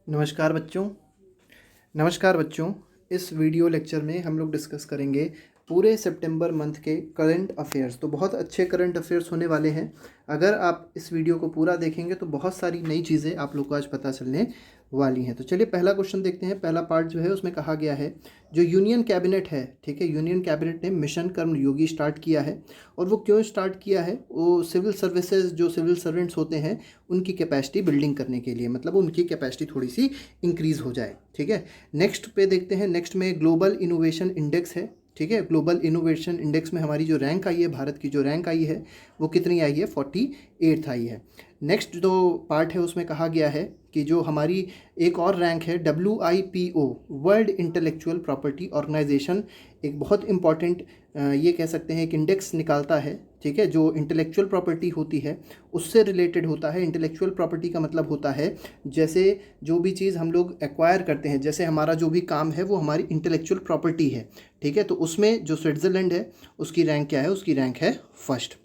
नमस्कार बच्चों। इस वीडियो लेक्चर में हम लोग डिस्कस करेंगे पूरे सितंबर मंथ के करंट अफेयर्स। तो बहुत अच्छे करंट अफेयर्स होने वाले हैं। अगर आप इस वीडियो को पूरा देखेंगे तो बहुत सारी नई चीज़ें आप लोग को आज पता चलने वाली हैं। तो चलिए पहला क्वेश्चन देखते हैं। पहला पार्ट जो है उसमें कहा गया है, जो यूनियन कैबिनेट है, ठीक है, यूनियन कैबिनेट ने मिशन कर्मयोगी स्टार्ट किया है। और वो क्यों स्टार्ट किया है? वो सिविल सर्विसेज, जो सिविल सर्वेंट्स होते हैं उनकी कैपेसिटी बिल्डिंग करने के लिए, मतलब उनकी कैपेसिटी थोड़ी सी इंक्रीज़ हो जाए, ठीक है। नेक्स्ट पे देखते हैं। नेक्स्ट में ग्लोबल इनोवेशन इंडेक्स है, ठीक है। ग्लोबल इनोवेशन इंडेक्स में हमारी जो रैंक आई है, भारत की जो रैंक आई है वो कितनी आई है? 48th आई है। नेक्स्ट जो पार्ट है उसमें कहा गया है कि जो हमारी एक और रैंक है WIPO, world intellectual property organisation, एक बहुत इंपॉर्टेंट ये कह सकते हैं एक इंडेक्स निकालता है, ठीक है, जो इंटेलेक्चुअल प्रॉपर्टी होती है उससे रिलेटेड होता है। इंटेलेक्चुअल प्रॉपर्टी का मतलब होता है जैसे जो भी चीज़ हम लोग एक्वायर करते हैं, जैसे हमारा जो भी काम है वो हमारी इंटेलेक्चुअल प्रॉपर्टी है, ठीक है। तो उसमें जो स्विट्ज़रलैंड है उसकी रैंक क्या है? उसकी रैंक है फर्स्ट।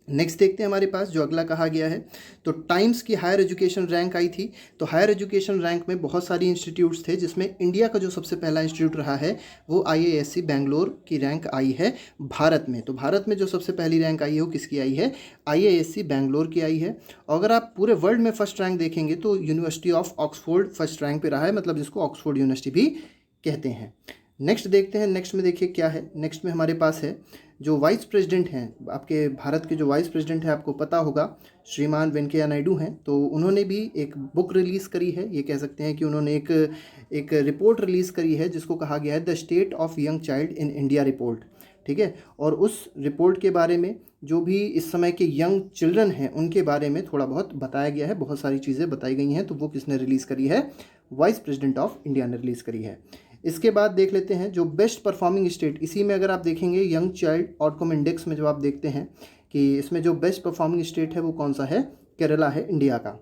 नेक्स्ट देखते हैं हमारे पास जो अगला कहा गया है। तो टाइम्स की हायर एजुकेशन रैंक आई थी। तो हायर एजुकेशन रैंक में बहुत सारी इंस्टीट्यूट्स थे, जिसमें इंडिया का जो सबसे पहला इंस्टीट्यूट रहा है वो IISc बेंगलोर की रैंक आई है भारत में। तो भारत में जो सबसे पहली रैंक आई है वो किसकी आई है? IISc बेंगलोर की आई है। और अगर आप पूरे वर्ल्ड में फर्स्ट रैंक देखेंगे तो university of Oxford first rank पे रहा है, मतलब जिसको ऑक्सफोर्ड यूनिवर्सिटी भी कहते हैं। नेक्स्ट देखते हैं। नेक्स्ट में देखिए क्या है। नेक्स्ट में हमारे पास है जो वाइस प्रेसिडेंट हैं, आपके भारत के जो वाइस प्रेसिडेंट हैं, आपको पता होगा श्रीमान वेंकैया नायडू हैं। तो उन्होंने भी एक बुक रिलीज़ करी है, ये कह सकते हैं कि उन्होंने एक रिपोर्ट रिलीज़ करी है जिसको कहा गया है the state of young child in India report, ठीक है। और उस रिपोर्ट के बारे में जो भी इस समय के यंग चिल्ड्रन हैं उनके बारे में थोड़ा बहुत बताया गया है, बहुत सारी चीज़ें बताई गई हैं। तो वो किसने रिलीज़ करी है? वाइस प्रेसिडेंट ऑफ इंडिया ने रिलीज़ करी है। इसके बाद देख लेते हैं जो बेस्ट परफॉर्मिंग स्टेट। इसी में अगर आप देखेंगे यंग चाइल्ड आउटकम इंडेक्स में जो आप देखते हैं कि इसमें जो बेस्ट परफॉर्मिंग स्टेट है वो कौन सा है? केरला है, इंडिया का।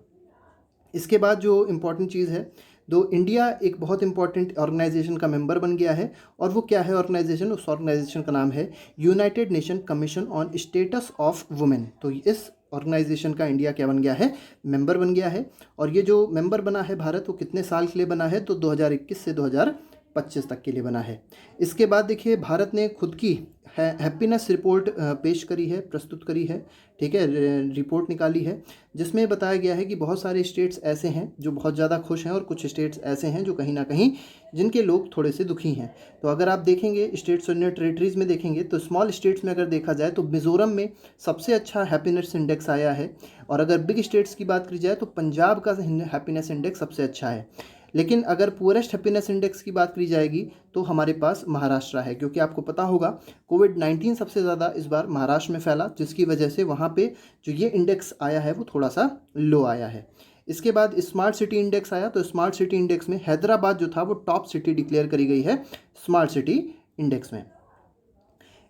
इसके बाद जो इम्पॉर्टेंट चीज़ है, दो इंडिया एक बहुत इंपॉर्टेंट ऑर्गेनाइजेशन का मेंबर बन गया है। और वो क्या है ऑर्गेनाइजेशन? उस ऑर्गेनाइजेशन का नाम है United nation commission on status of women. तो इस ऑर्गेनाइजेशन का इंडिया क्या बन गया है? मेंबर बन गया है। और ये जो मेंबर बना है भारत, वो कितने साल के लिए बना है? तो 2021 से 2025 तक के लिए बना है। इसके बाद देखिए भारत ने खुद की हैप्पीनेस रिपोर्ट पेश करी है, प्रस्तुत करी है, ठीक है, रिपोर्ट निकाली है, जिसमें बताया गया है कि बहुत सारे स्टेट्स ऐसे हैं जो बहुत ज़्यादा खुश हैं और कुछ स्टेट्स ऐसे हैं जो कहीं ना कहीं जिनके लोग थोड़े से दुखी हैं। तो अगर आप देखेंगे स्टेट्स और यूनियन टेरेटरीज़ में देखेंगे तो स्मॉल स्टेट्स में अगर देखा जाए तो मिज़ोरम में सबसे अच्छा हैप्पीनेस इंडेक्स आया है। और अगर बिग स्टेट्स की बात करी जाए तो पंजाब का हैप्पीनेस इंडेक्स सबसे अच्छा है। लेकिन अगर पुअरेस्ट हैप्पीनेस इंडेक्स की बात करी जाएगी तो हमारे पास महाराष्ट्र है, क्योंकि आपको पता होगा कोविड-19 सबसे ज़्यादा इस बार महाराष्ट्र में फैला, जिसकी वजह से वहाँ पे जो ये इंडेक्स आया है वो थोड़ा सा लो आया है। इसके बाद स्मार्ट सिटी इंडेक्स आया। तो स्मार्ट सिटी इंडेक्स में हैदराबाद जो था वो टॉप सिटी डिक्लेयर करी गई है स्मार्ट सिटी इंडेक्स में।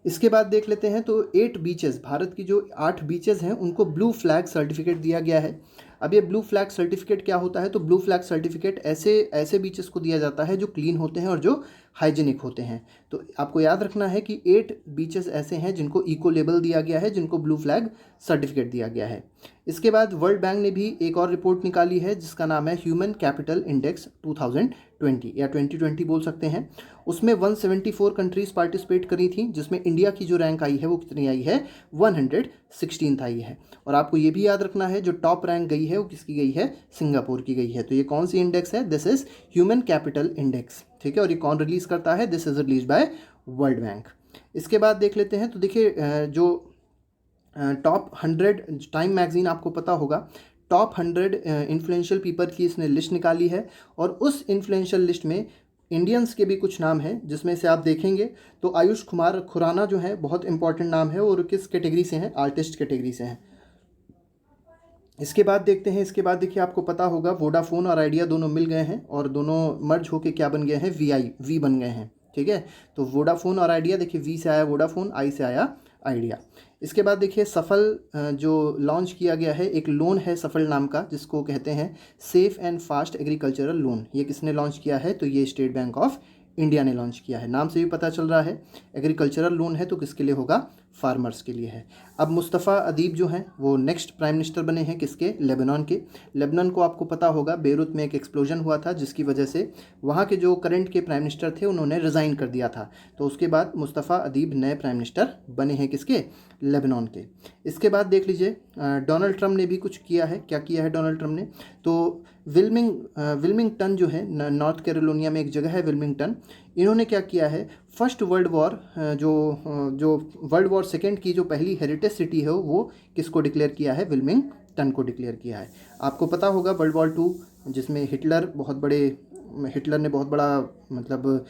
इसके बाद देख लेते हैं तो 8 बीचेस, भारत की जो 8 बीचेस हैं उनको ब्लू फ्लैग सर्टिफिकेट दिया गया है। अब ये ब्लू फ्लैग सर्टिफिकेट क्या होता है? तो ब्लू फ्लैग सर्टिफिकेट ऐसे ऐसे बीचेस को दिया जाता है जो क्लीन होते हैं और जो हाइजीनिक होते हैं। तो आपको याद रखना है कि 8 बीचेस ऐसे हैं जिनको इको लेबल दिया गया है, जिनको ब्लू फ्लैग सर्टिफिकेट दिया गया है। इसके बाद वर्ल्ड बैंक ने भी एक और रिपोर्ट निकाली है जिसका नाम है ह्यूमन कैपिटल इंडेक्स 2020 या 2020 बोल सकते हैं। उसमें 174 कंट्रीज़ पार्टिसिपेट करी थी, जिसमें इंडिया की जो रैंक आई है वो कितनी आई है? 116th आई है। और आपको ये भी याद रखना है जो टॉप रैंक गई है वो किसकी गई है? सिंगापुर की गई है। तो ये कौन सी इंडेक्स है? This is human capital index, ठीक है। और ये कौन रिलीज़ करता है? This is release by world bank. इसके बाद देख लेते हैं तो देखिए जो टॉप 100 टाइम मैगजीन, आपको पता होगा टॉप 100 इन्फ्लुएंशियल पीपल की इसने लिस्ट निकाली है। और उस इन्फ्लुएंशियल लिस्ट में इंडियंस के भी कुछ नाम हैं, जिसमें से आप देखेंगे तो आयुष कुमार खुराना जो है बहुत इंपॉर्टेंट नाम है। और किस कैटेगरी से हैं? आर्टिस्ट कैटेगरी से हैं। इसके बाद देखते हैं। इसके बाद देखिए आपको पता होगा वोडाफोन और आइडिया दोनों मिल गए हैं और दोनों मर्ज होके क्या बन गए हैं? वी बन गए हैं, ठीक है। तो वोडाफोन और आइडिया, देखिए वी से आया वोडाफोन, आई से आया आइडिया। इसके बाद देखिए सफल जो लॉन्च किया गया है एक लोन है सफल नाम का, जिसको कहते हैं safe and fast agricultural loan. ये किसने लॉन्च किया है? तो ये स्टेट बैंक ऑफ इंडिया ने लॉन्च किया है। नाम से भी पता चल रहा है एग्रीकल्चरल लोन है तो किसके लिए होगा? फार्मर्स के लिए है। अब मुस्तफ़ा अदीब जो हैं वो नेक्स्ट प्राइम मिनिस्टर बने हैं किसके, लेबनान के। लेबनान को आपको पता होगा बेरूत में एक एक्सप्लोजन हुआ था जिसकी वजह से वहाँ के जो करंट के प्राइम मिनिस्टर थे उन्होंने रिज़ाइन कर दिया था। तो उसके बाद मुस्तफ़ा अदीब नए प्राइम मिनिस्टर बने हैं किसके, लेबनान के। इसके बाद देख लीजिए डोनाल्ड ट्रम्प ने भी कुछ किया है। क्या किया है डोनाल्ड ट्रम्प ने, तो विल्मिंगटन जो है नॉर्थ कैरोलिना में एक जगह है विल्मिंगटन, इन्होंने क्या किया है, फर्स्ट वर्ल्ड वॉर जो वर्ल्ड वॉर सेकेंड की जो पहली हेरिटेज सिटी है वो किसको डिक्लेयर किया है, विल्मिंगटन को डिक्लेयर किया है। आपको पता होगा वर्ल्ड वॉर 2 जिसमें हिटलर ने बहुत बड़ा मतलब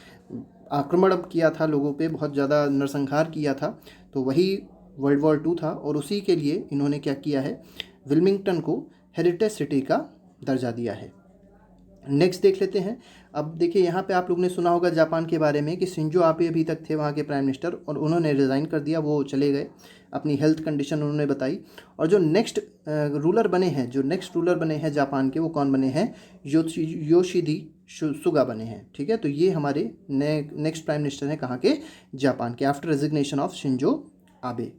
आक्रमण किया था लोगों पे, बहुत ज़्यादा नरसंहार किया था, तो वही वर्ल्ड वॉर 2 था और उसी के लिए इन्होंने क्या किया है, विल्मिंगटन को हेरिटेज सिटी का दर्जा दिया है। नेक्स्ट देख लेते हैं। अब देखिए यहाँ पे आप लोग ने सुना होगा जापान के बारे में कि शिंजो आबे अभी तक थे वहाँ के प्राइम मिनिस्टर और उन्होंने रिज़ाइन कर दिया, वो चले गए, अपनी हेल्थ कंडीशन उन्होंने बताई। और जो नेक्स्ट रूलर बने हैं जापान के, वो कौन बने हैं, योशिहिदे सुगा बने हैं। ठीक है, तो ये हमारे नेक्स्ट प्राइम मिनिस्टर हैं कहाँ के, जापान के, after resignation of Shinzo Abe.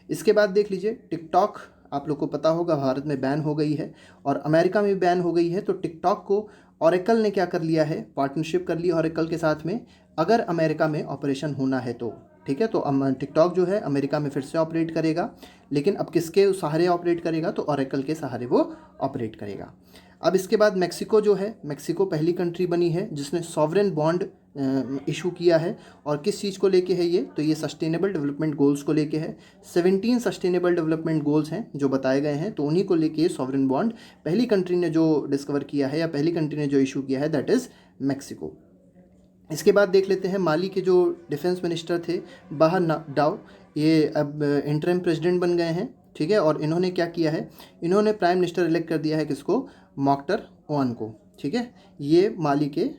इसके बाद देख लीजिए टिकटॉक, आप लोग को पता होगा भारत में बैन हो गई है और अमेरिका में भी बैन हो गई है। तो टिकटॉक को ऑरेकल ने क्या कर लिया है, पार्टनरशिप कर ली ऑरेकल के साथ में, अगर अमेरिका में ऑपरेशन होना है तो। ठीक है, तो टिकटॉक जो है अमेरिका में फिर से ऑपरेट करेगा, लेकिन अब किसके सहारे ऑपरेट करेगा, तो ऑरेकल के सहारे वो ऑपरेट करेगा। अब इसके बाद मेक्सिको जो है, मेक्सिको पहली कंट्री बनी है जिसने सॉवरेन बॉन्ड इशू किया है। और किस चीज़ को लेके है ये, तो ये सस्टेनेबल डेवलपमेंट गोल्स को लेके है। 17 सस्टेनेबल डेवलपमेंट गोल्स हैं जो बताए गए हैं, तो उन्हीं को लेके सॉवरेन बॉन्ड पहली कंट्री ने जो डिस्कवर किया है या पहली कंट्री ने जो इशू किया है, दैट इज़ मेक्सिको। इसके बाद देख लेते हैं माली के जो डिफेंस मिनिस्टर थे बाहर डाओ, ये अब इंटरिम प्रेसिडेंट बन गए हैं। ठीक है, और इन्होंने क्या किया है, इन्होंने प्राइम मिनिस्टर इलेक्ट कर दिया है किसको, मोख्तर ओवन को। ठीक है, ये माली के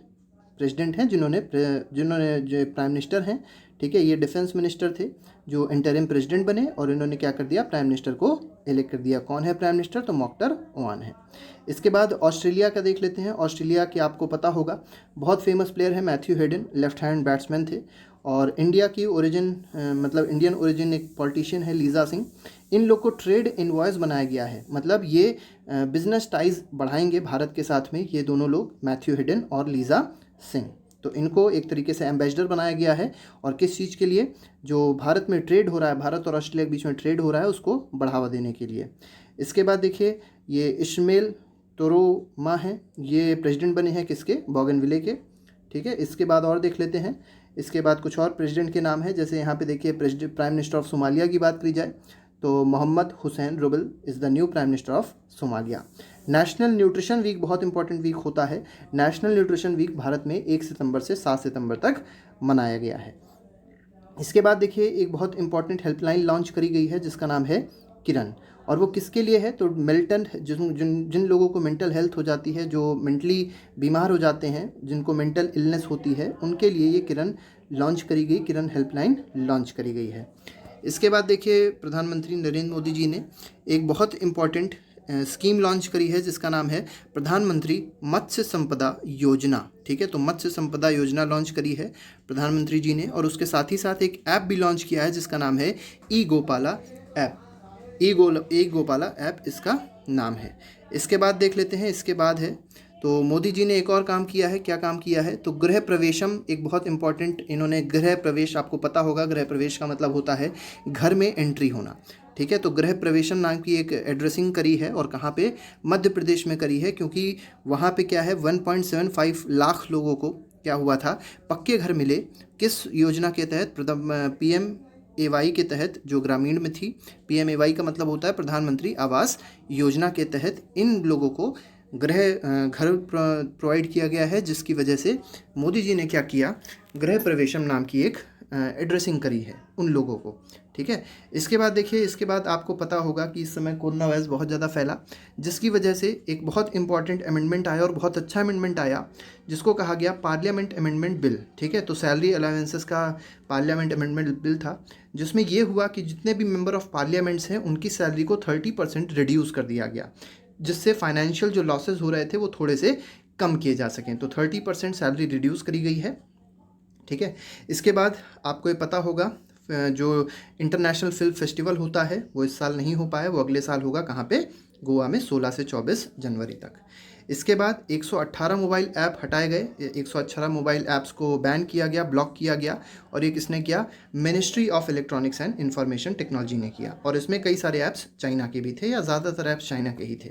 प्रेसिडेंट हैं जिन्होंने जो प्राइम मिनिस्टर हैं। ठीक है, ये डिफेंस मिनिस्टर थे जो इंटरिम प्रेसिडेंट बने और इन्होंने क्या कर दिया, प्राइम मिनिस्टर को इलेक्ट कर दिया। कौन है प्राइम मिनिस्टर, तो मोख्तर ओवन है। इसके बाद ऑस्ट्रेलिया का देख लेते हैं। ऑस्ट्रेलिया के आपको पता होगा बहुत फेमस प्लेयर है Matthew Hayden, left hand batsman थे। और इंडिया की ओरिजिन मतलब इंडियन ओरिजिन एक पॉलिटिशियन है लीजा सिंह। इन लोग को ट्रेड इनवॉइस बनाया गया है, मतलब ये बिजनेस टाइज बढ़ाएंगे भारत के साथ में, ये दोनों लोग मैथ्यू हेडन और लीजा सिंह। तो इनको एक तरीके से एम्बेसडर बनाया गया है, और किस चीज़ के लिए, जो भारत में ट्रेड हो रहा है, भारत और ऑस्ट्रेलिया के बीच में ट्रेड हो रहा है, उसको बढ़ावा देने के लिए। इसके बाद देखिए ये इस्माइल तोरोमा हैं, ये प्रेसिडेंट बने हैं किसके, बोगनविले के। ठीक है, इसके बाद और देख लेते हैं। इसके बाद कुछ और प्रेसिडेंट के नाम है, जैसे यहाँ पे देखिए प्राइम मिनिस्टर ऑफ सोमालिया की बात करी जाए तो Mohamed Hussein Roble is the new prime minister of Somalia. National nutrition week बहुत इंपॉर्टेंट वीक होता है। नेशनल न्यूट्रिशन वीक भारत में 1 सितंबर से 7 सितंबर तक मनाया गया है। इसके बाद देखिए एक बहुत इंपॉर्टेंट हेल्पलाइन लॉन्च करी गई है जिसका नाम है किरण, और वो किसके लिए है, तो जिन लोगों को मेंटल हेल्थ हो जाती है, जो मेंटली बीमार हो जाते हैं, जिनको मेंटल इलनेस होती है, उनके लिए ये किरण लॉन्च करी गई, किरण हेल्पलाइन लॉन्च करी गई है। इसके बाद देखिए प्रधानमंत्री नरेंद्र मोदी जी ने एक बहुत इम्पॉर्टेंट स्कीम लॉन्च करी है जिसका नाम है प्रधानमंत्री मत्स्य संपदा योजना। ठीक है, तो मत्स्य संपदा योजना लॉन्च करी है प्रधानमंत्री जी ने, और उसके साथ ही साथ एक ऐप भी लॉन्च किया है जिसका नाम है ई गोपाला ऐप। ई गोपाला ऐप इसका नाम है। इसके बाद देख लेते हैं, इसके बाद है तो मोदी जी ने एक और काम किया है। क्या काम किया है, तो गृह प्रवेशम एक बहुत इंपॉर्टेंट, इन्होंने गृह प्रवेश, आपको पता होगा गृह प्रवेश का मतलब होता है घर में एंट्री होना। ठीक है, तो गृह प्रवेशम नाम की एक एड्रेसिंग करी है, और कहाँ पे, मध्य प्रदेश में करी है, क्योंकि वहाँ पे क्या है 1.75 लाख लोगों को क्या हुआ था, पक्के घर मिले। किस योजना के तहत, PMAY के तहत, जो ग्रामीण में थी। PMAY का मतलब होता है प्रधानमंत्री आवास योजना के तहत इन लोगों को घर प्रोवाइड किया गया है, जिसकी वजह से मोदी जी ने क्या किया, गृह प्रवेशम नाम की एक एड्रेसिंग करी है उन लोगों को। ठीक है, इसके बाद देखिए, इसके बाद आपको पता होगा कि इस समय कोरोना वायरस बहुत ज़्यादा फैला, जिसकी वजह से एक बहुत इंपॉर्टेंट अमेंडमेंट आया, और बहुत अच्छा अमेंडमेंट आया, जिसको कहा गया पार्लियामेंट अमेंडमेंट बिल। ठीक है, तो सैलरी अलाउंसेस का पार्लियामेंट अमेंडमेंट बिल था, जिसमें ये हुआ कि जितने भी मेंबर ऑफ पार्लियामेंट्स हैं उनकी सैलरी को 30% रिड्यूस कर दिया गया, जिससे फाइनेंशियल जो लॉसेस हो रहे थे वो थोड़े से कम किए जा सकें। तो 30% सैलरी रिड्यूस करी गई है। ठीक है, इसके बाद आपको ये पता होगा जो इंटरनेशनल फिल्म फेस्टिवल होता है वो इस साल नहीं हो पाया, वो अगले साल होगा। कहाँ पे? गोवा में 16 से 24 जनवरी तक। इसके बाद 118 मोबाइल ऐप हटाए गए, 118 मोबाइल ऐप्स को बैन किया गया, ब्लॉक किया गया। और ये किसने किया? Ministry of electronics and information technology ने किया। और इसमें कई सारे ऐप्स चाइना के भी थे, या ज़्यादातर ऐप्स चाइना के ही थे।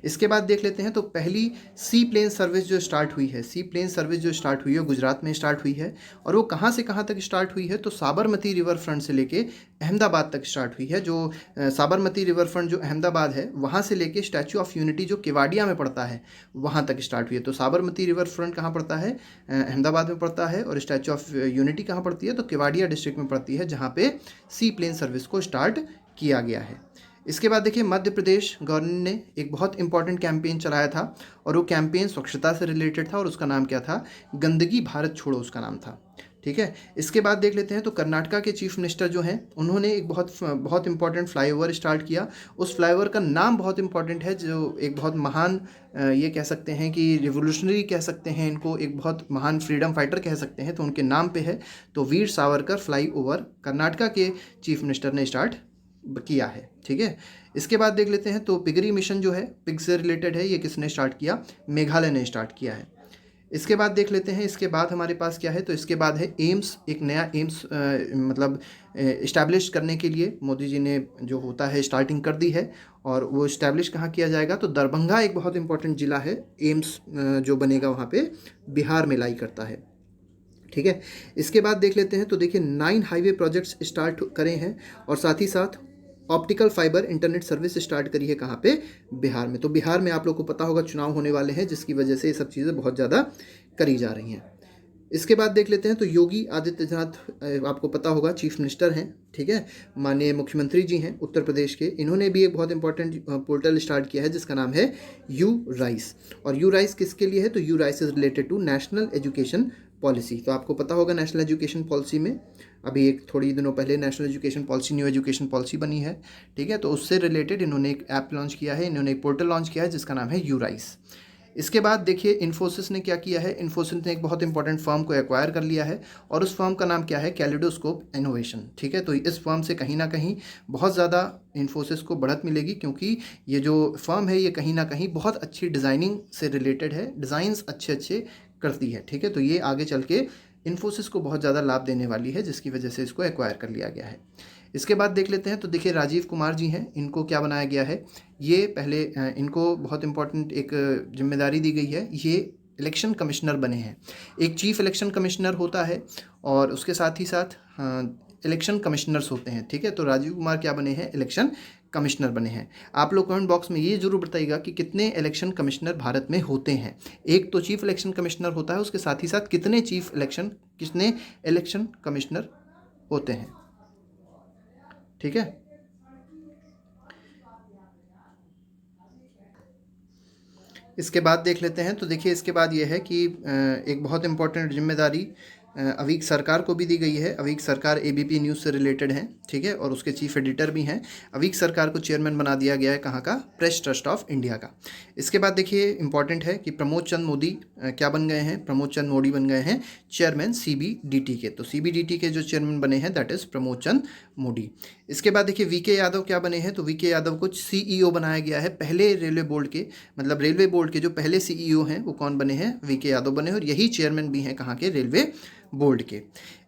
इसके बाद देख लेते हैं, तो पहली सी प्लेन सर्विस जो स्टार्ट हुई है, सी प्लेन सर्विस जो स्टार्ट हुई है गुजरात में स्टार्ट हुई है। और वो कहाँ से कहाँ तक स्टार्ट हुई है? तो साबरमती रिवर फ्रंट से लेके अहमदाबाद तक स्टार्ट हुई है। जो साबरमती रिवर फ्रंट जो अहमदाबाद है, वहाँ से लेके स्टैचू ऑफ यूनिटी जो केवाडिया में पड़ता है, वहाँ तक स्टार्ट हुई है। तो साबरमती रिवर फ्रंट कहाँ पड़ता है? अहमदाबाद में पड़ता है। और स्टैचू ऑफ यूनिटी कहाँ पड़ती है? तो केवाडिया डिस्ट्रिक्ट में पड़ती है, जहाँ पे सी प्लेन सर्विस को स्टार्ट किया गया है। इसके बाद देखिए, मध्य प्रदेश गवर्नमेंट ने एक बहुत इंपॉर्टेंट कैंपेन चलाया था, और वो कैंपेन स्वच्छता से रिलेटेड था, और उसका नाम क्या था? गंदगी भारत छोड़ो उसका नाम था। ठीक है। इसके बाद देख लेते हैं, तो कर्नाटका के चीफ मिनिस्टर जो हैं, उन्होंने एक बहुत इंपॉर्टेंट फ्लाईओवर स्टार्ट किया। उस फ्लाईओवर का नाम बहुत इंपॉर्टेंट है, जो एक बहुत महान, ये कह सकते हैं कि रिवोल्यूशनरी कह सकते हैं इनको, एक बहुत महान फ्रीडम फाइटर कह सकते हैं, तो उनके नाम पे है। तो वीर सावरकर फ्लाईओवर कर्नाटका के चीफ मिनिस्टर ने स्टार्ट किया है। ठीक है। इसके बाद देख लेते हैं, तो पिगरी मिशन जो है, पिग से रिलेटेड है, ये किसने स्टार्ट किया? मेघालय ने स्टार्ट किया है। इसके बाद देख लेते हैं, इसके बाद हमारे पास क्या है? तो इसके बाद है एम्स, एक नया एम्स मतलब इस्टेब्लिश करने के लिए मोदी जी ने जो होता है स्टार्टिंग कर दी है। और वो इस्टेब्लिश कहाँ किया जाएगा? तो दरभंगा एक बहुत इंपॉर्टेंट ज़िला है, एम्स जो बनेगा वहाँ पे बिहार में लाई करता है। ठीक है। इसके बाद देख लेते हैं, तो देखिए 9 हाईवे प्रोजेक्ट्स स्टार्ट करे हैं, और साथ ही साथ optical fibre internet service start करी है। कहाँ पे? बिहार में। तो बिहार में आप लोग को पता होगा चुनाव होने वाले हैं, जिसकी वजह से ये सब चीज़ें बहुत ज़्यादा करी जा रही हैं। इसके बाद देख लेते हैं, तो योगी आदित्यनाथ, आपको पता होगा चीफ मिनिस्टर हैं, ठीक है, माननीय मुख्यमंत्री जी हैं उत्तर प्रदेश के। इन्होंने भी एक बहुत इंपॉर्टेंट पोर्टल स्टार्ट किया है, जिसका नाम है यू राइस। और यू राइस किसके लिए है? तो U rise is related to national education policy. तो आपको पता होगा नेशनल एजुकेशन पॉलिसी में अभी एक थोड़ी दिनों पहले national education policy, new education policy बनी है। ठीक है। तो उससे रिलेटेड इन्होंने एक ऐप लॉन्च किया है, इन्होंने एक पोर्टल लॉन्च किया है, जिसका नाम है यू राइस। इसके बाद देखिए, इन्फोसिस ने क्या किया है? इन्फोसिस ने एक बहुत इंपॉर्टेंट फर्म को एक्वायर कर लिया है, और उस फर्म का नाम क्या है? Kaleidoscope innovation. ठीक है। तो इस फर्म से कहीं ना कहीं बहुत ज़्यादा इन्फोसिस को बढ़त मिलेगी, क्योंकि ये जो फर्म है, ये कहीं ना कहीं बहुत अच्छी डिज़ाइनिंग से रिलेटेड है, डिज़ाइंस अच्छे अच्छे करती है। ठीक है। तो ये आगे चल के इन्फोसिस को बहुत ज़्यादा लाभ देने वाली है, जिसकी वजह से इसको एक्वायर कर लिया गया है। इसके बाद देख लेते हैं, तो देखिए राजीव कुमार जी हैं, इनको क्या बनाया गया है? ये पहले इनको बहुत इंपॉर्टेंट एक जिम्मेदारी दी गई है, ये इलेक्शन कमिश्नर बने हैं। एक चीफ इलेक्शन कमिश्नर होता है, और उसके साथ ही साथ इलेक्शन कमिश्नर्स होते हैं। ठीक है। तो राजीव कुमार क्या बने हैं? इलेक्शन कमिश्नर बने हैं। आप लोग कमेंट बॉक्स में ये जरूर बताइएगा कि कितने इलेक्शन कमिश्नर भारत में होते हैं। एक तो चीफ इलेक्शन कमिश्नर होता है, उसके साथ ही साथ कितने इलेक्शन कमिश्नर होते हैं। ठीक है। इसके बाद देख लेते हैं, तो देखिए इसके बाद ये है कि एक बहुत इंपॉर्टेंट जिम्मेदारी अवीक सरकार को भी दी गई है। अवीक सरकार एबीपी न्यूज़ से रिलेटेड है। ठीक है। और उसके चीफ एडिटर भी हैं। अवीक सरकार को चेयरमैन बना दिया गया है, कहाँ का? प्रेस ट्रस्ट ऑफ इंडिया का। इसके बाद देखिए इंपॉर्टेंट है कि प्रमोद चंद मोदी क्या बन गए हैं? प्रमोद चंद मोदी बन गए हैं चेयरमैन सीबीडीटी के। तो सीबीडीटी के जो चेयरमैन बने हैं, दैट इज़ प्रमोद चंद मोदी। इसके बाद देखिए वीके यादव क्या बने हैं? तो वीके यादव को सीईओ बनाया गया है। पहले रेलवे बोर्ड के, मतलब रेलवे बोर्ड के जो पहले सीईओ हैं, वो कौन बने हैं? वीके यादव बने हैं, और यही चेयरमैन भी हैं कहाँ के? रेलवे बोर्ड के।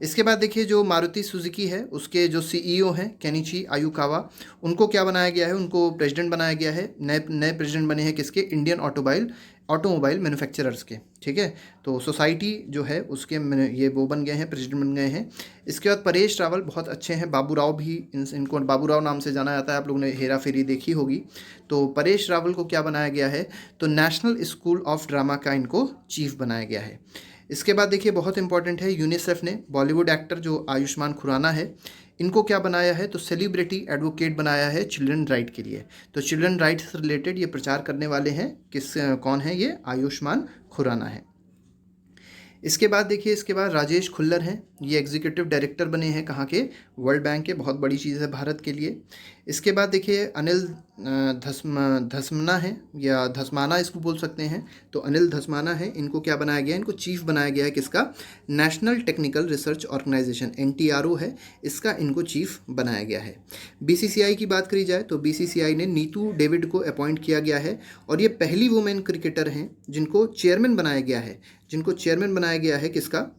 इसके बाद देखिए जो मारुति सुजुकी है, उसके जो सीईओ हैं केनिची आयुकावा, उनको क्या बनाया गया है? उनको प्रेसिडेंट बनाया गया है। नए प्रेसिडेंट बने हैं किसके? इंडियन ऑटोमोबाइल मैन्युफैक्चरर्स के। ठीक है। तो सोसाइटी जो है उसके ये वो बन गए हैं, प्रेसिडेंट बन गए हैं। इसके बाद परेश रावल बहुत अच्छे हैं। बाबू राव भी, इनको बाबू राव नाम से जाना जाता है, आप लोगों ने हेरा फेरी देखी होगी। तो परेश रावल को क्या बनाया गया है? तो नेशनल स्कूल ऑफ ड्रामा का इनको चीफ बनाया गया है। इसके बाद देखिए बहुत इंपॉर्टेंट है, यूनिसेफ ने बॉलीवुड एक्टर जो आयुष्मान खुराना है, इनको क्या बनाया है? तो सेलिब्रिटी एडवोकेट बनाया है चिल्ड्रन राइट के लिए। तो चिल्ड्रन राइट से रिलेटेड ये प्रचार करने वाले हैं, कौन है ये? आयुष्मान खुराना है। इसके बाद देखिए, इसके बाद राजेश खुल्लर हैं, ये एग्जीक्यूटिव डायरेक्टर बने हैं कहाँ के, वर्ल्ड बैंक के। बहुत बड़ी चीज़ है भारत के लिए। इसके बाद देखिए अनिल धस्मना है, या धस्माना इसको बोल सकते हैं। तो अनिल धस्माना है, इनको क्या बनाया गया है, इनको चीफ बनाया गया है किसका, national technical research organisation NTRO है, इसका इनको चीफ बनाया गया है। BCCI की बात करी जाए तो BCCI ने नीतू डेविड को अपॉइंट किया गया है, और ये पहली वुमेन क्रिकेटर हैं जिनको चेयरमैन बनाया गया है, जिनको चेयरमैन बनाया गया है किसका,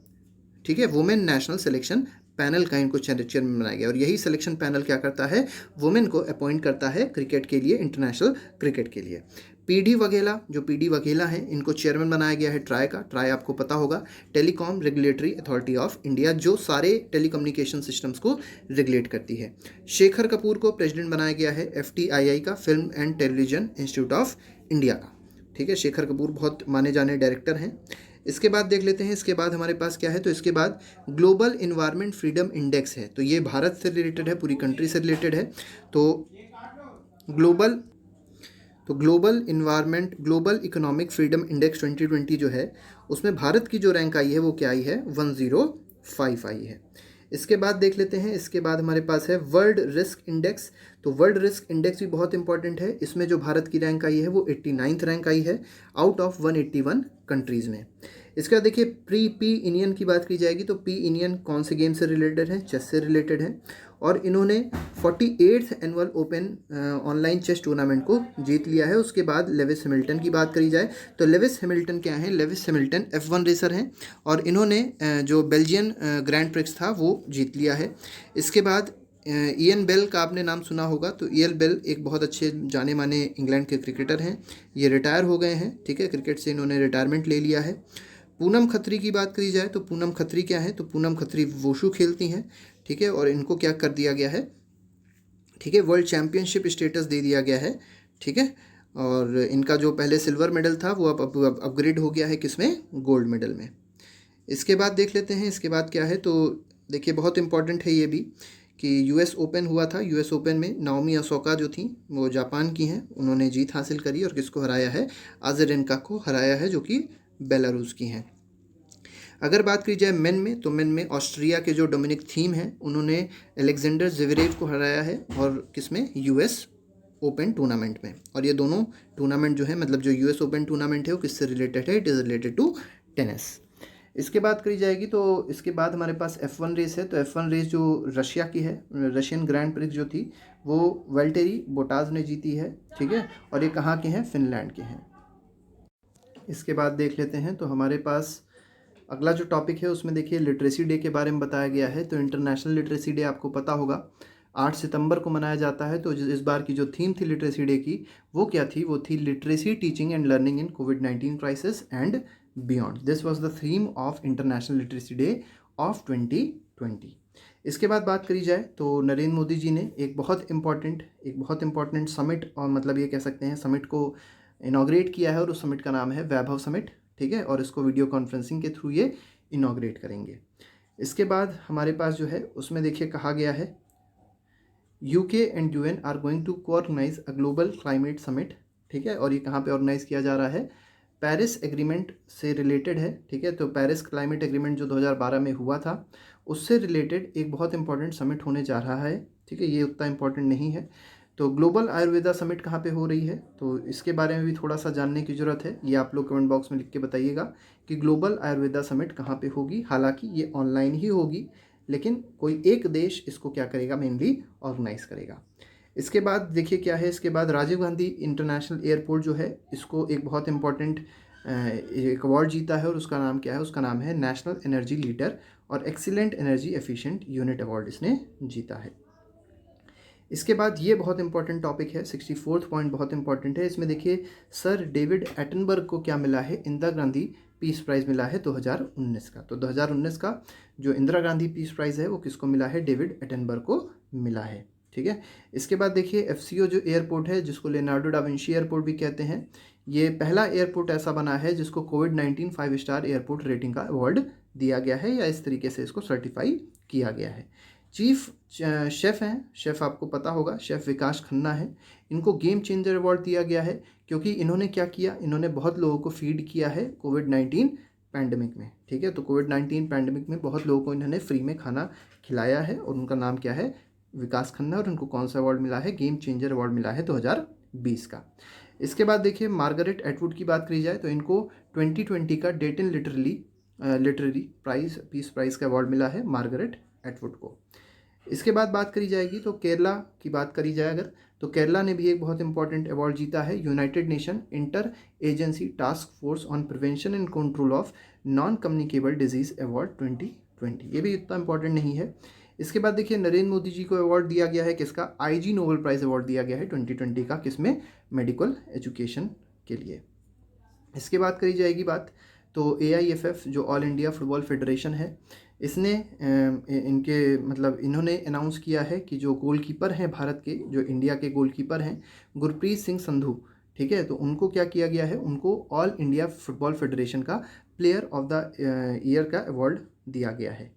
ठीक है, वुमेन नेशनल सिलेक्शन पैनल का इनको चेयरमैन बनाया गया। और यही सिलेक्शन पैनल क्या करता है, वुमेन को अपॉइंट करता है क्रिकेट के लिए, इंटरनेशनल क्रिकेट के लिए। PD वघेला, जो PD वघेला हैं, इनको चेयरमैन बनाया गया है ट्राई का। ट्राई आपको पता होगा, telecom regulatory authority of India, जो सारे टेलीकम्युनिकेशन सिस्टम्स को रेगुलेट करती है। शेखर कपूर को प्रेसिडेंट बनाया गया है FTII का, film and television institute of India का। ठीक है, शेखर कपूर बहुत माने जाने डायरेक्टर हैं। इसके बाद देख लेते हैं, इसके बाद हमारे पास क्या है, तो इसके बाद ग्लोबल इन्वायरमेंट फ्रीडम इंडेक्स है। तो ये भारत से रिलेटेड है, पूरी कंट्री से रिलेटेड है। तो ग्लोबल इकोनॉमिक फ्रीडम इंडेक्स 2020 जो है, उसमें भारत की जो रैंक आई है वो क्या आई है, 105 आई है। इसके बाद देख लेते हैं, इसके बाद हमारे पास है वर्ल्ड रिस्क इंडेक्स। तो वर्ल्ड रिस्क इंडेक्स भी बहुत इंपॉर्टेंट है। इसमें जो भारत की रैंक आई है वो 89th रैंक आई है आउट ऑफ 181 कंट्रीज़ में। इसके बाद देखिए पी इंडियन की बात की जाएगी, तो पी इंडियन कौन से गेम से रिलेटेड है, चेस से रिलेटेड है, और इन्होंने 48th annual open online chess tournament को जीत लिया है। उसके बाद लेविस हैमिल्टन की बात करी जाए तो लेविस हैमिल्टन क्या है, लेविस हैमिल्टन F1 रेसर हैं, और इन्होंने जो बेल्जियन ग्रैंड प्रिक्स था वो जीत लिया है। इसके बाद इयन बेल का आपने नाम सुना होगा। तो इयन बेल एक बहुत अच्छे जाने माने इंग्लैंड के क्रिकेटर हैं, ये रिटायर हो गए हैं, ठीक है, क्रिकेट से इन्होंने रिटायरमेंट ले लिया है। पूनम खत्री की बात करी जाए तो पूनम खत्री क्या है, तो पूनम खत्री वोशू खेलती हैं, ठीक है, और इनको क्या कर दिया गया है, ठीक है, वर्ल्ड चैम्पियनशिप स्टेटस दे दिया गया है, ठीक है, और इनका जो पहले सिल्वर मेडल था वो अब अपग्रेड हो गया है किसमें, गोल्ड मेडल में। इसके बाद देख लेते हैं, इसके बाद क्या है, तो देखिए बहुत इंपॉर्टेंट है ये भी कि US ओपन हुआ था। US ओपन में नाओमी ओसाका जो थी वो जापान की हैं, उन्होंने जीत हासिल करी और किसको हराया है, अज़रेंका को हराया है, जो कि बेलारूस की हैं। अगर बात की जाए मेन में, तो मेन में ऑस्ट्रिया के जो डोमिनिक थीम हैं उन्होंने अलेक्जेंडर ज़वेरेव को हराया है, और किसमें, US ओपन टूर्नामेंट में। और ये दोनों टूर्नामेंट जो है, मतलब जो US ओपन टूर्नामेंट है वो किससे रिलेटेड है, it is related to tennis. इसके बाद करी जाएगी तो इसके बाद हमारे पास F1 रेस है। तो F1 रेस जो रशिया की है, रशियन ग्रैंड प्रिक्स जो थी वो वैल्टेरी बोटाज ने जीती है, ठीक है, और ये कहाँ के हैं, फिनलैंड के हैं। इसके बाद देख लेते हैं, तो हमारे पास अगला जो टॉपिक है उसमें देखिए लिटरेसी डे के बारे में बताया गया है। तो इंटरनेशनल लिटरेसी डे आपको पता होगा 8 सितंबर को मनाया जाता है। तो इस बार की जो थीम थी लिटरेसी डे की वो क्या थी, वो थी literacy teaching and learning in covid crisis and beyond. This was the theme of international literacy day of 2020। इसके बाद बात करी जाए तो नरेंद्र मोदी जी ने एक बहुत इंपॉर्टेंट समिट, और मतलब ये कह सकते हैं समिट को इनॉग्रेट किया है, और उस समिट का नाम है वैभव समिट, ठीक है, और इसको वीडियो कॉन्फ्रेंसिंग के थ्रू ये इनॉग्रेट करेंगे। इसके बाद हमारे पास जो है उसमें देखिए कहा गया है UK and UN are going to coorganise a global climate summit, ठीक है, और ये कहाँ पे ऑर्गेनाइज किया जा रहा है, पेरिस एग्रीमेंट से रिलेटेड है, ठीक है। तो पेरिस क्लाइमेट एग्रीमेंट जो 2012 में हुआ था उससे रिलेटेड एक बहुत इंपॉर्टेंट समिट होने जा रहा है, ठीक है, ये उतना इंपॉर्टेंट नहीं है। तो ग्लोबल आयुर्वेदा समिट कहाँ पे हो रही है, तो इसके बारे में भी थोड़ा सा जानने की ज़रूरत है। ये आप लोग कमेंट बॉक्स में लिख के बताइएगा कि ग्लोबल आयुर्वेदा समिट कहाँ पे होगी। हालांकि ये ऑनलाइन ही होगी, लेकिन कोई एक देश इसको क्या करेगा, मेनली ऑर्गेनाइज करेगा। इसके बाद देखिए क्या है, इसके बाद राजीव गांधी इंटरनेशनल एयरपोर्ट जो है इसको एक बहुत इंपॉर्टेंट एक अवार्ड जीता है, और उसका नाम क्या है, उसका नाम है नेशनल एनर्जी लीडर और excellent energy efficient unit award इसने जीता है। इसके बाद ये बहुत इंपॉर्टेंट टॉपिक है, 64th पॉइंट बहुत इंपॉर्टेंट है। इसमें देखिए सर डेविड एटनबर्ग को क्या मिला है, इंदिरा गांधी पीस प्राइज़ मिला है 2019 का। तो 2019 का जो इंदिरा गांधी पीस प्राइज़ है वो किसको मिला है, डेविड एटनबर्ग को मिला है, ठीक है। इसके बाद देखिए FCO जो एयरपोर्ट है, जिसको लियोनार्डो डा विंची एयरपोर्ट भी कहते हैं, ये पहला एयरपोर्ट ऐसा बना है जिसको कोविड-19 5 स्टार एयरपोर्ट रेटिंग का अवार्ड दिया गया है, या इस तरीके से इसको सर्टिफाई किया गया है। चीफ शेफ़ हैं, शेफ़ आपको पता होगा, शेफ़ विकास खन्ना है, इनको गेम चेंजर अवार्ड दिया गया है क्योंकि इन्होंने क्या किया, इन्होंने बहुत लोगों को फीड किया है कोविड-19 पैंडमिक में, ठीक है। तो कोविड-19 पैंडमिक में बहुत लोगों को इन्होंने फ्री में खाना खिलाया है और उनका नाम क्या है, विकास खन्ना, और उनको कौन सा अवार्ड मिला है, गेम चेंजर अवार्ड मिला है 2020 का। इसके बाद देखिए मार्गरेट एटवुड की बात करी जाए तो इनको 2020 का Dayton literary prize peace prize का अवार्ड मिला है मार्गरेट एटवुड को। इसके बाद बात करी जाएगी तो केरला की बात करी जाए अगर, तो केरला ने भी एक बहुत इंपॉर्टेंट अवार्ड जीता है, United nation inter agency task force on prevention and control of non communicable disease award 2020। ये भी इतना इंपॉर्टेंट नहीं है। इसके बाद देखिए नरेंद्र मोदी जी को अवार्ड दिया गया है किसका, आईजी नोबेल प्राइज़ अवार्ड दिया गया है 2020 का, किसमें, मेडिकल एजुकेशन के लिए। इसके बाद करी जाएगी बात तो AIFF जो ऑल इंडिया फुटबॉल फेडरेशन है, इसने इनके मतलब इन्होंने अनाउंस किया है कि जो गोलकीपर हैं भारत के, जो इंडिया के गोलकीपर हैं गुरप्रीत सिंह संधू, ठीक है, तो उनको क्या किया गया है, उनको ऑल इंडिया फुटबॉल फेडरेशन का प्लेयर ऑफ द ईयर का अवार्ड दिया गया है।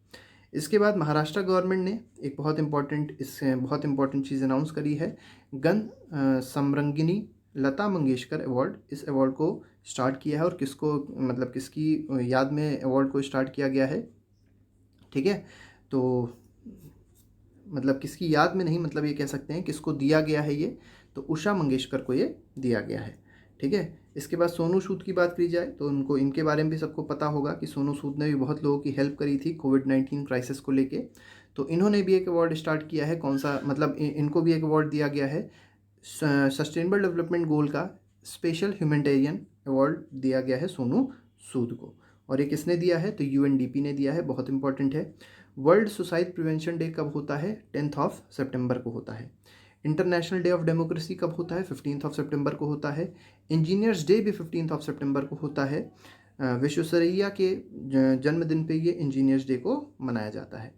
इसके बाद महाराष्ट्र गवर्नमेंट ने एक बहुत इंपॉर्टेंट चीज़ अनाउंस करी है, गन समरंगिनी लता मंगेशकर अवार्ड। इस अवार्ड को स्टार्ट किया है और किसको मतलब किसकी याद में अवार्ड को स्टार्ट किया गया है, ठीक है, तो मतलब किसकी याद में नहीं, मतलब ये कह सकते हैं किसको दिया गया है ये, तो उषा मंगेशकर को ये दिया गया है, ठीक है। इसके बाद सोनू सूद की बात करी जाए तो उनको, इनके बारे में भी सबको पता होगा कि सोनू सूद ने भी बहुत लोगों की हेल्प करी थी कोविड-19 क्राइसिस को लेके, तो इन्होंने भी एक अवार्ड स्टार्ट किया है, कौन सा, मतलब इनको भी एक अवार्ड दिया गया है, सस्टेनेबल डेवलपमेंट गोल का स्पेशल ह्यूमैनिटेरियन अवार्ड दिया गया है सोनू सूद को। और ये किसने दिया है, तो UNDP ने दिया है, बहुत इंपॉर्टेंट है। वर्ल्ड सुसाइड प्रिवेंशन डे कब होता है, 10 सितंबर को होता है। इंटरनेशनल डे ऑफ डेमोक्रेसी कब होता है, 15 सितंबर को होता है। इंजीनियर्स डे भी 15 सितंबर को होता है। विश्वेश्वरैया के जन्मदिन पे ये इंजीनियर्स डे को मनाया जाता है।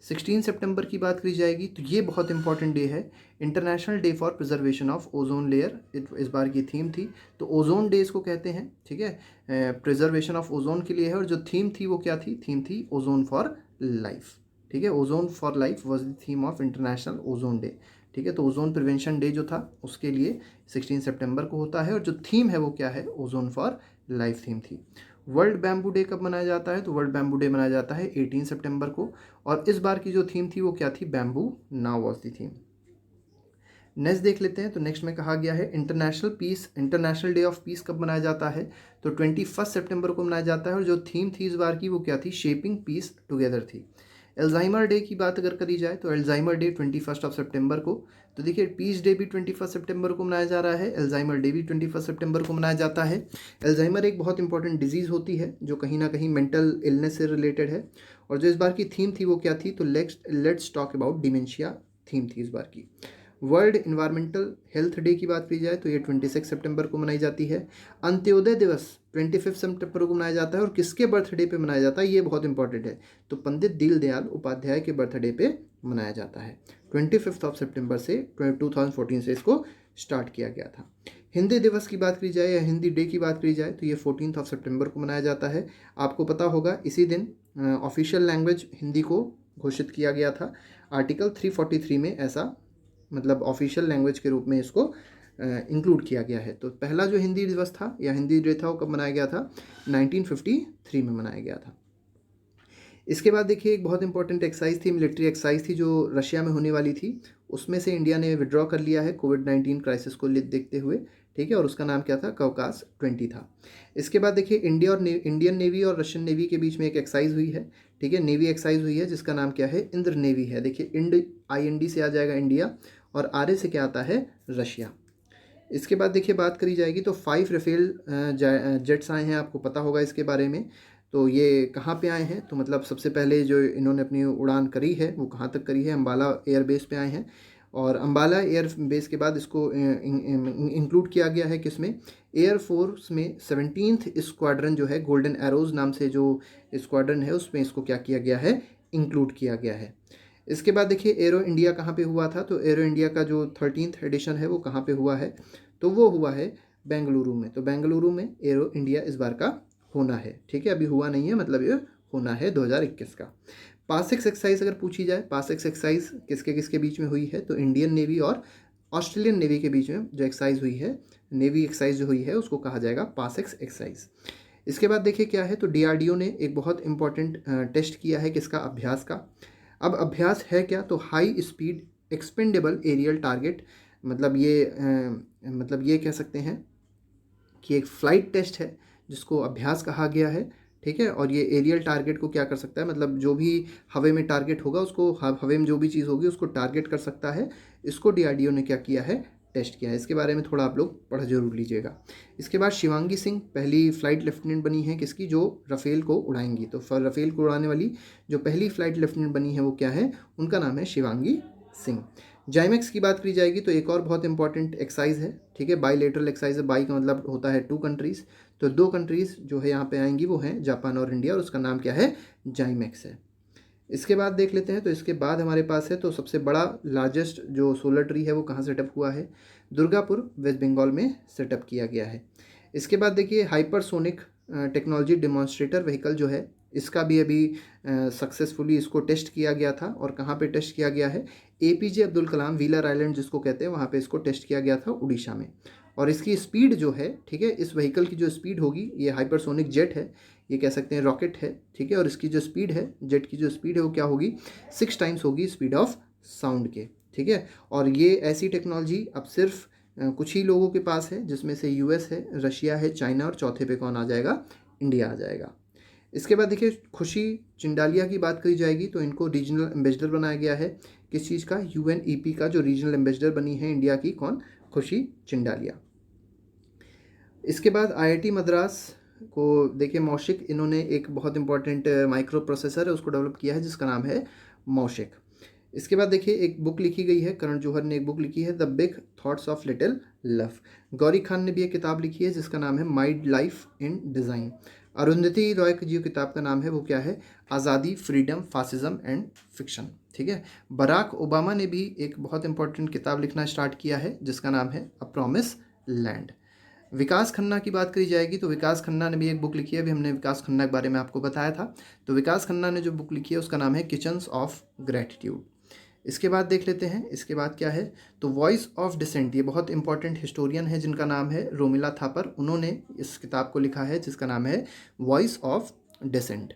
16 सितंबर की बात करी जाएगी तो ये बहुत इंपॉर्टेंट डे है, international day for preservation of ozone layer. इस बार की थीम थी, तो ओजोन डे इसको कहते हैं, ठीक है, प्रिजर्वेशन ऑफ ओजोन के लिए है। और जो थीम थी वो क्या थी, थीम थी ओजोन फॉर लाइफ, ठीक है, ozone for life was the theme of international ozone day, ठीक है। तो ओजोन प्रिवेंशन डे जो था उसके लिए 16 सितंबर को होता है, और जो थीम है वो क्या है, ओजोन फॉर लाइफ थीम थी। वर्ल्ड बैम्बू डे कब मनाया जाता है, तो वर्ल्ड बैम्बू डे मनाया जाता है 18 सितंबर को, और इस बार की जो थीम थी वो क्या थी, bamboo now was the theme. Next देख लेते हैं, तो नेक्स्ट में कहा गया है इंटरनेशनल डे ऑफ पीस कब मनाया जाता है, तो 21 सितंबर को मनाया जाता है, और जो थीम थी इस बार की वो क्या थी, शेपिंग पीस टुगेदर थी। एल्जाइमर डे की बात अगर करी जाए तो एल्जाइमर डे 21 सितंबर को, तो देखिए पीस डे भी 21 सितंबर को मनाया जा रहा है, एल्जाइमर डे भी 21 सितंबर को मनाया जाता है। एल्जाइमर एक बहुत इंपॉर्टेंट डिजीज़ होती है जो कहीं ना कहीं मेंटल इलनेस से रिलेटेड है, और जो इस बार की थीम थी वो क्या थी, तो let's talk about dementia theme थी इस बार की। वर्ल्ड इन्वायरमेंटल हेल्थ डे की बात की जाए तो ये 26 सितंबर को मनाई जाती है। अंत्योदय दिवस 25 सितंबर को मनाया जाता है, और किसके बर्थडे पे मनाया जाता है, ये बहुत इंपॉर्टेंट है, तो पंडित दीनदयाल उपाध्याय के बर्थडे पे मनाया जाता है। 25 सितंबर से 2014 से इसको स्टार्ट किया गया था। हिंदी दिवस की बात की जाए या हिंदी डे की बात की जाए तो ये 14 सितंबर को मनाया जाता है। आपको पता होगा इसी दिन ऑफिशियल लैंग्वेज हिंदी को घोषित किया गया था, आर्टिकल 343 में ऐसा मतलब ऑफिशियल लैंग्वेज के रूप में इसको इंक्लूड किया गया है। तो पहला जो हिंदी दिवस था या हिंदी डे था वो कब मनाया गया था, 1953 में मनाया गया था। इसके बाद देखिए एक बहुत इंपॉर्टेंट एक्सरसाइज थी, मिलिट्री एक्सरसाइज थी जो रशिया में होने वाली थी, उसमें से इंडिया ने विड्रॉ कर लिया है कोविड-19 क्राइसिस को देखते हुए, ठीक है, और उसका नाम क्या था, कवकास 20 था। इसके बाद देखिए इंडियन नेवी और रशियन नेवी के बीच में एक एक्सरसाइज हुई है, ठीक है, नेवी एक्सरसाइज हुई है जिसका नाम क्या है, इंद्र नेवी है। देखिए IND से आ जाएगा इंडिया, और RA से क्या आता है, रशिया। इसके बाद देखिए बात करी जाएगी तो 5 राफेल जेट्स आए हैं, आपको पता होगा इसके बारे में। तो ये कहाँ पे आए हैं, तो मतलब सबसे पहले जो इन्होंने अपनी उड़ान करी है वो कहाँ तक करी है, अम्बाला एयरबेस पे आए हैं, और अम्बाला एयर बेस के बाद इसको इंक्लूड किया गया है किसमें, एयरफोर्स में 17th स्क्वाड्रन जो है, गोल्डन एरोज नाम से जो स्क्वाड्रन है उसमें इसको क्या किया गया है, इंक्लूड किया गया है। इसके बाद देखिए एरो इंडिया कहाँ पे हुआ था, तो एरो इंडिया का जो 13th एडिशन है वो कहाँ पे हुआ है, तो वो हुआ है बेंगलुरु में। तो बेंगलुरु में एरो इंडिया इस बार का होना है, ठीक है, अभी हुआ नहीं है, मतलब ये होना है 2021 का। पासिक्स एक्सरसाइज अगर पूछी जाए, पासिक्स एक्सरसाइज किसके किसके बीच में हुई है, तो इंडियन नेवी और ऑस्ट्रेलियन नेवी के बीच में जो एक्सरसाइज हुई है, नेवी एक्सरसाइज जो हुई है उसको कहा जाएगा पासिक्स एक्सरसाइज। इसके बाद देखिए क्या है, तो DRDO ने एक बहुत इंपॉर्टेंट टेस्ट किया है किसका, अभ्यास का। अब अभ्यास है क्या, तो high speed expendable aerial target, मतलब ये कह सकते हैं कि एक फ़्लाइट टेस्ट है जिसको अभ्यास कहा गया है, ठीक है। और ये एरियल टारगेट को क्या कर सकता है, मतलब जो भी हवा में टारगेट होगा उसको, हवा में जो भी चीज़ होगी उसको टारगेट कर सकता है। इसको DRDO ने क्या किया है, टेस्ट किया है। इसके बारे में थोड़ा आप लोग पढ़ जरूर लीजिएगा। इसके बाद शिवांगी सिंह पहली फ़्लाइट लेफ्टिनेंट बनी है किसकी, जो राफेल को उड़ाएंगी। तो राफेल को उड़ाने वाली जो पहली फ़्लाइट लेफ्टिनेंट बनी है वो क्या है, उनका नाम है शिवांगी सिंह। जाइमेक्स की बात करी जाएगी तो एक और बहुत इंपॉर्टेंट एक्सरसाइज है, ठीक है। बाईलेटरल एक्सरसाइज है, बाई का मतलब होता है 2 कंट्रीज़, तो 2 कंट्रीज़ जो है यहाँ पे आएंगी वो हैं जापान और इंडिया, और उसका नाम क्या है, जाइमेक्स है। इसके बाद देख लेते हैं, तो इसके बाद हमारे पास है तो सबसे बड़ा लार्जेस्ट जो सोलर ट्री है वो कहाँ सेटअप हुआ है, दुर्गापुर वेस्ट बंगाल में सेटअप किया गया है। इसके बाद देखिए हाइपरसोनिक टेक्नोलॉजी डेमोन्स्ट्रेटर व्हीकल जो है, इसका भी अभी सक्सेसफुली इसको टेस्ट किया गया था। और कहाँ पे टेस्ट किया गया है, APJ Abdul Kalam wheeler island जिसको कहते हैं, वहाँ पे इसको टेस्ट किया गया था उड़ीसा में। और इसकी स्पीड जो है, ठीक है, इस व्हीकल की जो स्पीड होगी, ये हाइपरसोनिक जेट है, ये कह सकते हैं रॉकेट है, ठीक है। और इसकी जो स्पीड है, जेट की जो स्पीड है वो क्या होगी, 6 टाइम्स होगी स्पीड ऑफ साउंड के, ठीक है। और ये ऐसी टेक्नोलॉजी अब सिर्फ कुछ ही लोगों के पास है, जिसमें से US है, रशिया है, चाइना, और चौथे पे कौन आ जाएगा, इंडिया आ जाएगा। इसके बाद देखिए खुशी चिंडालिया की बात करी जाएगी तो इनको रीजनल एम्बेसडर बनाया गया है, किस चीज़ का, UNEP का जो रीजनल एम्बेसडर बनी है इंडिया की, कौन, खुशी चिंडालिया। इसके बाद IIT मद्रास को देखिए मौशिक, इन्होंने एक बहुत इंपॉर्टेंट माइक्रो प्रोसेसर है उसको डेवलप किया है जिसका नाम है मौशिक। इसके बाद देखिए एक बुक लिखी गई है, करण जौहर ने एक बुक लिखी है, the big thoughts of little love. Gauri Khan ने भी एक किताब लिखी है जिसका नाम है my life in design. Arundhati Roy की जो किताब का नाम है वो क्या है, आज़ादी, फ्रीडम, फासिज्म एंड फिक्शन, ठीक है। बराक ओबामा ने भी एक बहुत इंपॉर्टेंट किताब लिखना स्टार्ट किया है जिसका नाम है अ प्रॉमिस लैंड। विकास खन्ना की बात करी जाएगी तो विकास खन्ना ने भी एक बुक लिखी है, अभी हमने विकास खन्ना के बारे में आपको बताया था। तो विकास खन्ना ने जो बुक लिखी है उसका नाम है किचन्स ऑफ ग्रैटिट्यूड। इसके बाद देख लेते हैं, इसके बाद क्या है, तो वॉइस ऑफ डिसेंट, ये बहुत इंपॉर्टेंट हिस्टोरियन है जिनका नाम है रोमिला थापर, उन्होंने इस किताब को लिखा है जिसका नाम है वॉइस ऑफ डिसेंट।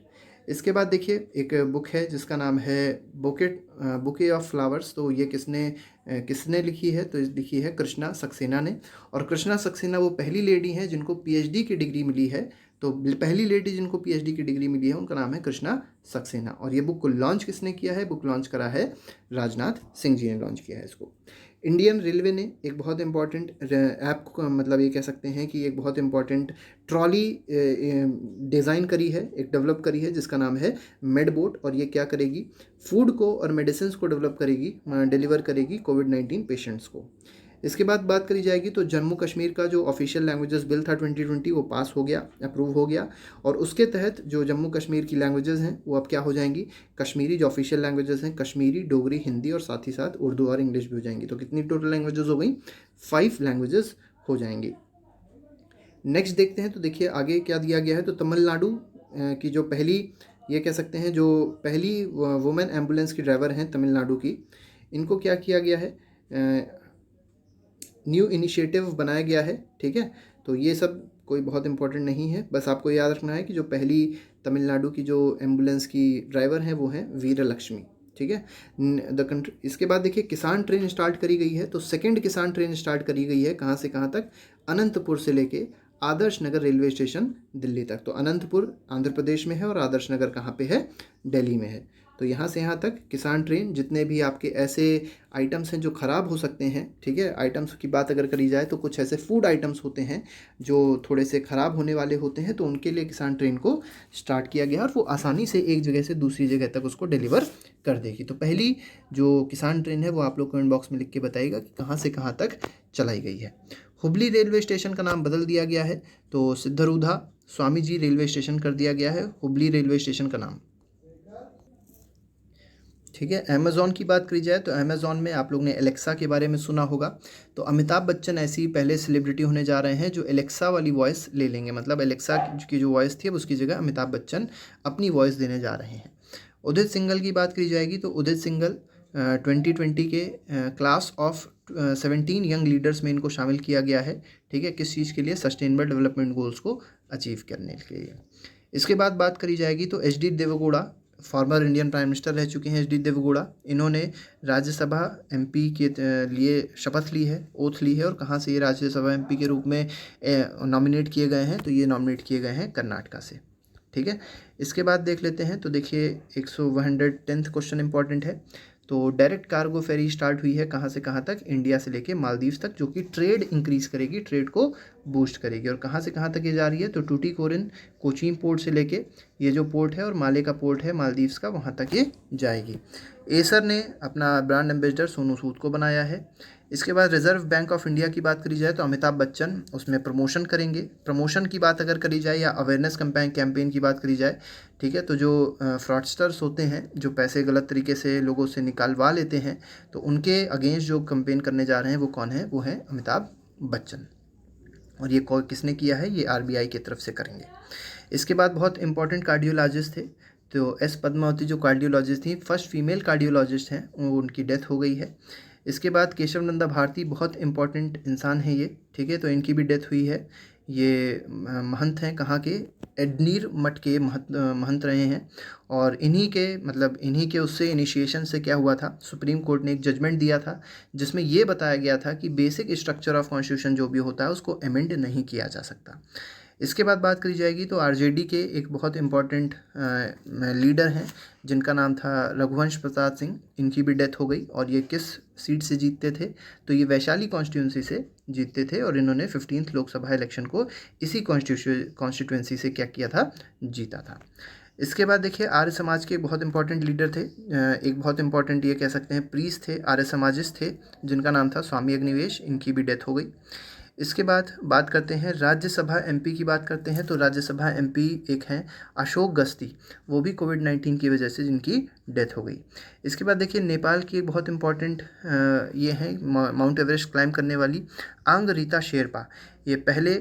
इसके बाद देखिए एक बुक है जिसका नाम है बुके ऑफ फ्लावर्स, तो ये किसने लिखी है, तो लिखी है कृष्णा सक्सेना ने। और कृष्णा सक्सेना वो पहली लेडी हैं जिनको PhD की डिग्री मिली है, तो पहली लेडी जिनको PhD की डिग्री मिली है उनका नाम है कृष्णा सक्सेना। और ये बुक को लॉन्च किसने किया है, बुक लॉन्च करा है राजनाथ सिंह जी ने लॉन्च किया है इसको। इंडियन रेलवे ने एक बहुत इंपॉर्टेंट ऐप को, मतलब ये कह सकते हैं कि एक बहुत इंपॉर्टेंट ट्रॉली डिज़ाइन करी है, एक डेवलप करी है जिसका नाम है मेडबोट। और ये क्या करेगी, फूड को और मेडिसिन को डेवलप करेगी, डिलीवर करेगी कोविड-19 पेशेंट्स को। इसके बाद बात करी जाएगी तो जम्मू कश्मीर का जो ऑफिशियल लैंग्वेजेस बिल था 2020 वो पास हो गया, अप्रूव हो गया। और उसके तहत जो जम्मू कश्मीर की लैंग्वेजेस हैं वो अब क्या हो जाएंगी, कश्मीरी जो ऑफिशियल लैंग्वेजेस हैं, कश्मीरी, डोगरी, हिंदी और साथ ही साथ उर्दू और इंग्लिश भी हो जाएंगी। तो कितनी टोटल लैंग्वेजेस हो गई, 5 लैंग्वेजेस हो जाएंगी। नेक्स्ट देखते हैं, तो देखिए आगे क्या दिया गया है, तो तमिलनाडु की जो पहली, ये कह सकते हैं जो पहली वुमेन एम्बुलेंस की ड्राइवर हैं तमिलनाडु की, इनको क्या किया गया है, न्यू इनिशिएटिव बनाया गया है, ठीक है। तो ये सब कोई बहुत इंपॉर्टेंट नहीं है, बस आपको याद रखना है कि जो पहली तमिलनाडु की जो एम्बुलेंस की ड्राइवर हैं वो हैं वीरलक्ष्मी, ठीक है। द कंट्री, इसके बाद देखिए किसान ट्रेन स्टार्ट करी गई है, तो सेकंड किसान ट्रेन स्टार्ट करी गई है, कहाँ से कहाँ तक, अनंतपुर से लेके आदर्श नगर रेलवे स्टेशन दिल्ली तक। तो अनंतपुर आंध्र प्रदेश में है और आदर्श नगर कहाँ पे है, दिल्ली में है। तो यहाँ से यहाँ तक किसान ट्रेन, जितने भी आपके ऐसे आइटम्स हैं जो ख़राब हो सकते हैं, ठीक है, आइटम्स की बात अगर करी जाए तो कुछ ऐसे फूड आइटम्स होते हैं जो थोड़े से ख़राब होने वाले होते हैं, तो उनके लिए किसान ट्रेन को स्टार्ट किया गया और वो आसानी से एक जगह से दूसरी जगह तक उसको डिलीवर कर देगी। तो पहली जो किसान ट्रेन है वो आप लोग कमेंट बॉक्स में लिख के बताइएगा कि कहाँ से कहाँ तक चलाई गई है। हुबली रेलवे स्टेशन का नाम बदल दिया गया है, तो सिद्धरूधा स्वामी जी रेलवे स्टेशन कर दिया गया है हुबली रेलवे स्टेशन का नाम, ठीक है। अमेज़ॉन की बात करी जाए तो अमेज़ॉन में आप लोग ने एलेक्सा के बारे में सुना होगा, तो अमिताभ बच्चन ऐसी पहले सेलिब्रिटी होने जा रहे हैं जो एलेक्सा वाली वॉइस ले लेंगे, मतलब एलेक्सा की जो वॉइस थी अब उसकी जगह अमिताभ बच्चन अपनी वॉइस देने जा रहे हैं। उदित सिंघल की बात करी जाएगी तो उदित सिंघल 2020 के क्लास ऑफ 17 यंग लीडर्स में इनको शामिल किया गया है, ठीक है। किस चीज़ के लिए, सस्टेनेबल डेवलपमेंट गोल्स को अचीव करने के लिए। इसके बाद बात करी जाएगी तो H D Deve Gowda, former Indian prime minister रह चुके हैं एच डी देवेगौड़ा। इन्होंने राज्यसभा एमपी के लिए शपथ ली है, ओथ ली है। और कहाँ से ये राज्यसभा एमपी के रूप में नॉमिनेट किए गए हैं, तो ये नॉमिनेट किए गए हैं कर्नाटका से। ठीक है, इसके बाद देख लेते हैं। तो देखिए 110 क्वेश्चन इंपॉर्टेंट है। तो डायरेक्ट कार्गो फेरी स्टार्ट हुई है कहाँ से कहाँ तक, इंडिया से लेके मालदीव्स तक, जो कि ट्रेड इंक्रीज करेगी, ट्रेड को बूस्ट करेगी। और कहाँ से कहाँ तक ये जा रही है, तो टूटीकोरिन कोचीन पोर्ट से लेके ये जो पोर्ट है और माले का पोर्ट है मालदीव्स का, वहाँ तक ये जाएगी। एसर ने अपना ब्रांड एम्बेसडर सोनू सूद को बनाया है। इसके बाद रिजर्व बैंक ऑफ इंडिया की बात करी जाए तो अमिताभ बच्चन उसमें प्रमोशन करेंगे। प्रमोशन की बात अगर करी जाए या अवेयरनेस कैंपेन की बात करी जाए, ठीक है, तो जो फ्रॉडस्टर्स होते हैं, जो पैसे गलत तरीके से लोगों से निकालवा लेते हैं, तो उनके अगेंस्ट जो कैंपेन करने जा रहे हैं वो कौन है, वो है अमिताभ बच्चन। और ये किसने किया है, ये आरबीआई की तरफ से करेंगे। इसके बाद बहुत इंपॉर्टेंट कार्डियोलॉजिस्ट थे, तो एस पद्मावती जो कार्डियोलॉजिस्ट थी, फर्स्ट फीमेल कार्डियोलॉजिस्ट हैं, उनकी डेथ हो गई है। इसके बाद केशव नंदा भारती, बहुत इंपॉर्टेंट इंसान है ये, ठीक है, तो इनकी भी डेथ हुई है। ये महंत हैं, कहाँ के, एडनीर मठ के महंत रहे हैं। और इन्हीं के उससे इनिशिएशन से क्या हुआ था, सुप्रीम कोर्ट ने एक जजमेंट दिया था जिसमें ये बताया गया था कि बेसिक स्ट्रक्चर ऑफ कॉन्स्टिट्यूशन जो भी होता है उसको अमेंड नहीं किया जा सकता। इसके बाद बात करी जाएगी तो आरजेडी के एक बहुत इम्पॉर्टेंट लीडर हैं जिनका नाम था रघुवंश प्रसाद सिंह, इनकी भी डेथ हो गई। और ये किस सीट से जीतते थे, तो ये वैशाली कॉन्स्टिट्यूंसी से जीतते थे। और इन्होंने 15th लोकसभा इलेक्शन को इसी कॉन्स्टिट्यूंसी से क्या किया था, जीता था। इसके बाद देखिए आर्य समाज के बहुत इंपॉर्टेंट लीडर थे, एक बहुत इंपॉर्टेंट ये कह सकते हैं प्रीस्ट थे, आर्य समाजिस्ट थे, जिनका नाम था स्वामी अग्निवेश, इनकी भी डेथ हो गई। इसके बाद बात करते हैं राज्यसभा एमपी की बात करते हैं। तो राज्यसभा एमपी एक हैं अशोक गस्ती, वो भी कोविड-19 की वजह से जिनकी डेथ हो गई। इसके बाद देखिए नेपाल की बहुत इंपॉर्टेंट ये हैं माउंट एवरेस्ट क्लाइम करने वाली आंग रीता शेरपा। ये पहले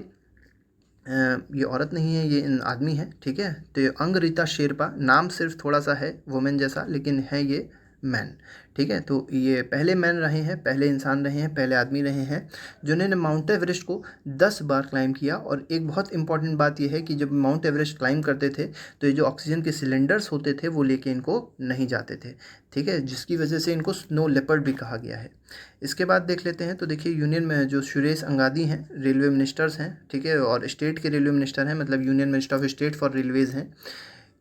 ये औरत नहीं है, ये आदमी है, ठीक है। तो ये अंग रीता शेरपा, नाम सिर्फ थोड़ा सा है वुमेन जैसा, लेकिन है ये मैन, ठीक है। तो ये पहले मैन रहे हैं, पहले इंसान रहे हैं, पहले आदमी रहे हैं जिन्होंने माउंट एवरेस्ट को 10 बार क्लाइम किया। और एक बहुत इंपॉर्टेंट बात यह है कि जब माउंट एवरेस्ट क्लाइम करते थे तो ये जो ऑक्सीजन के सिलेंडर्स होते थे वो लेके इनको नहीं जाते थे, ठीक है, जिसकी वजह से इनको स्नो लेपर्ड भी कहा गया है। इसके बाद देख लेते हैं। तो देखिए यूनियन में जो सुरेश अंगादी हैं, रेलवे मिनिस्टर्स हैं, ठीक है, और स्टेट के रेलवे मिनिस्टर हैं, मतलब union minister of state for Railways हैं।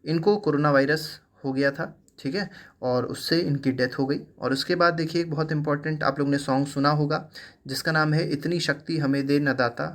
इनको कोरोना वायरस हो गया था, ठीक है, और उससे इनकी डेथ हो गई। और उसके बाद देखिए एक बहुत इंपॉर्टेंट आप लोग ने सॉन्ग सुना होगा जिसका नाम है इतनी शक्ति हमें दे न दाता,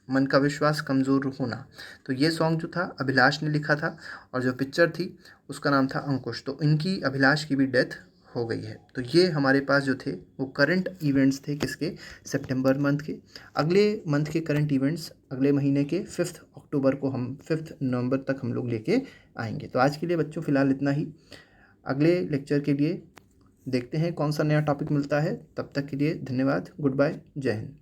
मन का विश्वास कमज़ोर होना। तो ये सॉन्ग जो था अभिलाष ने लिखा था और जो पिक्चर थी उसका नाम था अंकुश। तो इनकी, अभिलाष की भी डेथ हो गई है। तो ये हमारे पास जो थे वो करंट इवेंट्स थे किसके, सितंबर मंथ के। अगले मंथ के करंट इवेंट्स अगले महीने के 5 अक्टूबर को, हम 5 नवंबर तक हम लोग लेके आएंगे। तो आज के लिए बच्चों फ़िलहाल इतना ही। अगले लेक्चर के लिए देखते हैं कौन सा नया टॉपिक मिलता है। तब तक के लिए धन्यवाद, गुड बाय, जय हिंद।